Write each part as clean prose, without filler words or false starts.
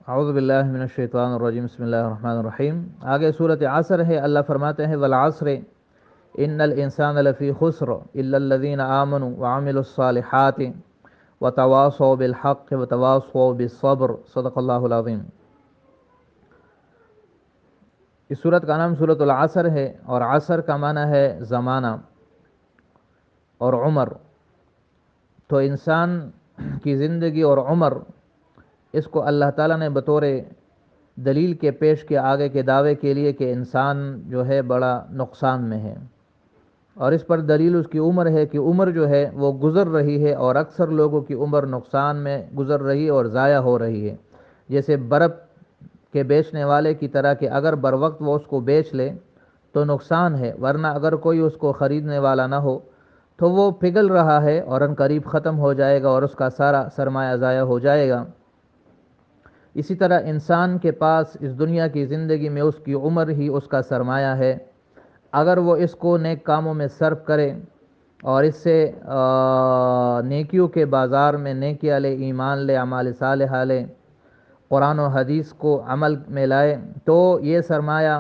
اعوذ باللہ من الشیطان الرجیم، بسم اللہ الرحمن الرحیم۔ آگے صورت عصر ہے، اللہ فرماتے ہیں والعصر ان الانسان لفی خسر الا الذین آمنوا وعملوا الصالحات وتواصوا بالحق وتواصوا بالصبر، صدق اللہ العظیم۔ اس صورت کا نام صورت العصر ہے، اور عصر کا معنی ہے زمانہ اور عمر۔ تو انسان کی زندگی اور عمر، اس کو اللہ تعالیٰ نے بطور دلیل کے پیش کیا آگے کے دعوے کے لیے کہ انسان جو ہے بڑا نقصان میں ہے، اور اس پر دلیل اس کی عمر ہے کہ عمر جو ہے وہ گزر رہی ہے، اور اکثر لوگوں کی عمر نقصان میں گزر رہی ہے اور ضائع ہو رہی ہے۔ جیسے برف کے بیچنے والے کی طرح کہ اگر بر وقت وہ اس کو بیچ لے تو نقصان ہے، ورنہ اگر کوئی اس کو خریدنے والا نہ ہو تو وہ پگھل رہا ہے اور ان قریب ختم ہو جائے گا اور اس کا سارا سرمایہ ضائع ہو جائے گا۔ اسی طرح انسان کے پاس اس دنیا کی زندگی میں اس کی عمر ہی اس کا سرمایہ ہے۔ اگر وہ اس کو نیک کاموں میں صرف کرے اور اس سے نیکیوں کے بازار میں نیکیاں لے، ایمان لے، اعمال صالحہ لے، قرآن و حدیث کو عمل میں لائے، تو یہ سرمایہ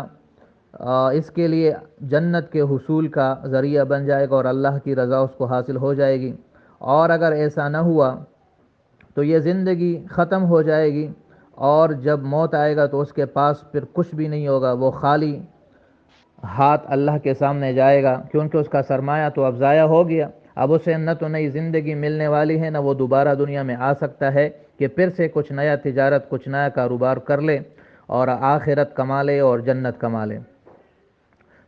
اس کے لیے جنت کے حصول کا ذریعہ بن جائے گا اور اللہ کی رضا اس کو حاصل ہو جائے گی۔ اور اگر ایسا نہ ہوا تو یہ زندگی ختم ہو جائے گی، اور جب موت آئے گا تو اس کے پاس پھر کچھ بھی نہیں ہوگا، وہ خالی ہاتھ اللہ کے سامنے جائے گا، کیونکہ اس کا سرمایہ تو اب ضائع ہو گیا۔ اب اسے نہ تو نئی زندگی ملنے والی ہے، نہ وہ دوبارہ دنیا میں آ سکتا ہے کہ پھر سے کچھ نیا تجارت، کچھ نیا کاروبار کر لے اور آخرت کما لے اور جنت کما لے۔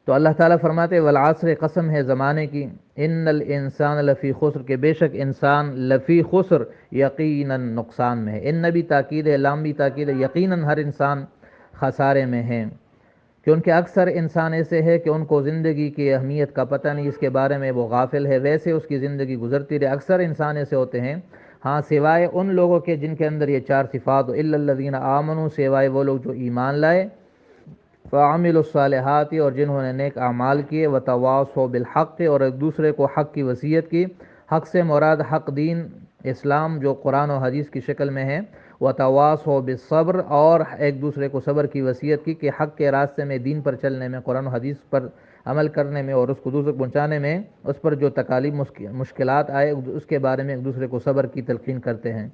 تو اللہ تعالیٰ فرماتے والعصر، قسم ہے زمانے کی، ان الانسان لفی خسر، کہ بے شک انسان لفی خسر، یقیناً نقصان میں ہے۔ ان بھی تاکید ہے، لام بھی تاکید ہے، یقیناً ہر انسان خسارے میں ہے، کیونکہ اکثر انسان ایسے ہے کہ ان کو زندگی کی اہمیت کا پتہ نہیں، اس کے بارے میں وہ غافل ہے، ویسے اس کی زندگی گزرتی رہے۔ اکثر انسان ایسے ہوتے ہیں، ہاں سوائے ان لوگوں کے جن کے اندر یہ چار صفات، الا الذین آمنوا، سوائے وہ لوگ جو ایمان لائے، فعملوا الصالحات، اور جنہوں نے نیک اعمال کیے، وتواصوا بالحق، اور ایک دوسرے کو حق کی وصیت کی۔ حق سے مراد حق دین اسلام جو قرآن و حدیث کی شکل میں ہے، وتواصوا بالصبر، اور ایک دوسرے کو صبر کی وصیت کی کہ حق کے راستے میں، دین پر چلنے میں، قرآن و حدیث پر عمل کرنے میں اور اس کو دوسرے کو پہنچانے میں، اس پر جو تکالیف مشکلات آئے اس کے بارے میں ایک دوسرے کو صبر کی تلقین کرتے ہیں۔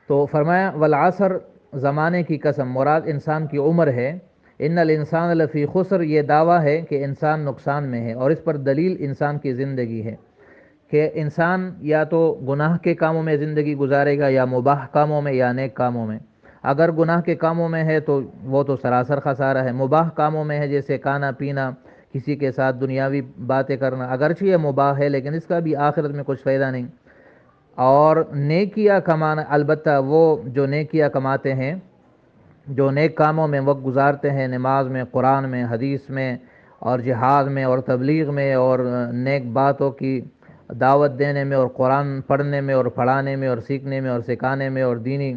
تو فرمایا والعصر، زمانے کی قسم، مراد انسان کی عمر ہے۔ ان الانسان لفی خسر، یہ دعویٰ ہے کہ انسان نقصان میں ہے، اور اس پر دلیل انسان کی زندگی ہے کہ انسان یا تو گناہ کے کاموں میں زندگی گزارے گا، یا مباح کاموں میں، یا نیک کاموں میں۔ اگر گناہ کے کاموں میں ہے تو وہ تو سراسر خسارہ ہے۔ مباح کاموں میں ہے جیسے کھانا پینا، کسی کے ساتھ دنیاوی باتیں کرنا، اگرچہ یہ مباح ہے لیکن اس کا بھی آخرت میں کچھ فائدہ نہیں۔ اور نیکیاں کمانا، البتہ وہ جو نیکیاں کماتے ہیں، جو نیک کاموں میں وقت گزارتے ہیں، نماز میں، قرآن میں، حدیث میں، اور جہاد میں، اور تبلیغ میں، اور نیک باتوں کی دعوت دینے میں، اور قرآن پڑھنے میں اور پڑھانے میں اور سیکھنے میں اور سکھانے میں، اور دینی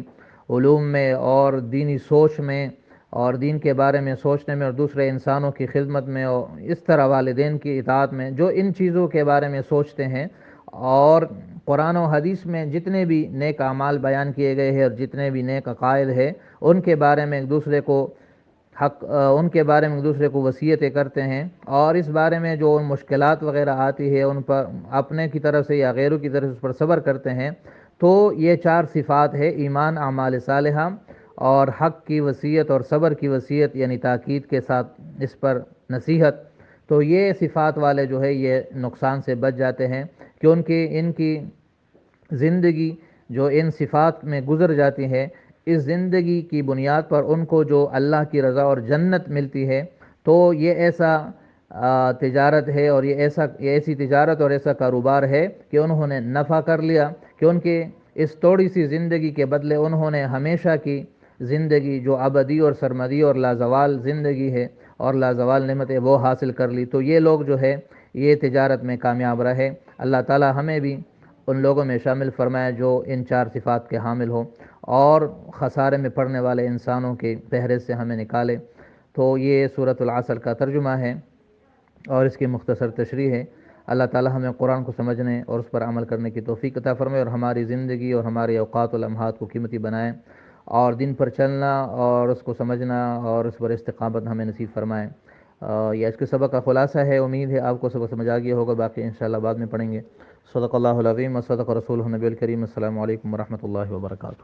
علوم میں اور دینی سوچ میں اور دین کے بارے میں سوچنے میں، اور دوسرے انسانوں کی خدمت میں، اور اس طرح والدین کی اطاعت میں، جو ان چیزوں کے بارے میں سوچتے ہیں، اور قرآن و حدیث میں جتنے بھی نیک اعمال بیان کیے گئے ہیں اور جتنے بھی نیک عقائد ہیں، ان کے بارے میں ایک دوسرے کو ان کے بارے میں ایک دوسرے کو وصیتیں کرتے ہیں، اور اس بارے میں جو مشکلات وغیرہ آتی ہے ان پر اپنے کی طرف سے یا غیروں کی طرف سے اس پر صبر کرتے ہیں۔ تو یہ چار صفات ہے، ایمان، اعمال صالحہ، اور حق کی وصیت اور صبر کی وصیت، یعنی تاکید کے ساتھ اس پر نصیحت۔ تو یہ صفات والے جو ہے یہ نقصان سے بچ جاتے ہیں، کیونکہ ان کی زندگی جو ان صفات میں گزر جاتی ہے، اس زندگی کی بنیاد پر ان کو جو اللہ کی رضا اور جنت ملتی ہے، تو یہ ایسا تجارت ہے، اور یہ ایسی تجارت اور ایسا کاروبار ہے کہ انہوں نے نفع کر لیا، کیونکہ اس تھوڑی سی زندگی کے بدلے انہوں نے ہمیشہ کی زندگی جو ابدی اور سرمدی اور لازوال زندگی ہے اور لازوال نعمت ہے وہ حاصل کر لی۔ تو یہ لوگ جو ہے یہ تجارت میں کامیاب رہے۔ اللہ تعالی ہمیں بھی ان لوگوں میں شامل فرمائے جو ان چار صفات کے حامل ہوں، اور خسارے میں پڑنے والے انسانوں کے فہرست سے ہمیں نکالے۔ تو یہ سورۃ العصر کا ترجمہ ہے اور اس کی مختصر تشریح ہے۔ اللہ تعالی ہمیں قرآن کو سمجھنے اور اس پر عمل کرنے کی توفیق عطا فرمائے، اور ہماری زندگی اور ہمارے اوقات و لمحات کو قیمتی بنائے، اور دین پر چلنا اور اس کو سمجھنا اور اس پر استقامت ہمیں نصیب فرمائیں۔ یہ اس کے سبق کا خلاصہ ہے، امید ہے آپ کو سبق سمجھ آ گیا ہوگا، باقی انشاءاللہ بعد میں پڑھیں گے۔ صدق اللہ العظیم و صدق رسولہ النبی الکریم۔ السلام علیکم ورحمۃ اللہ وبرکاتہ۔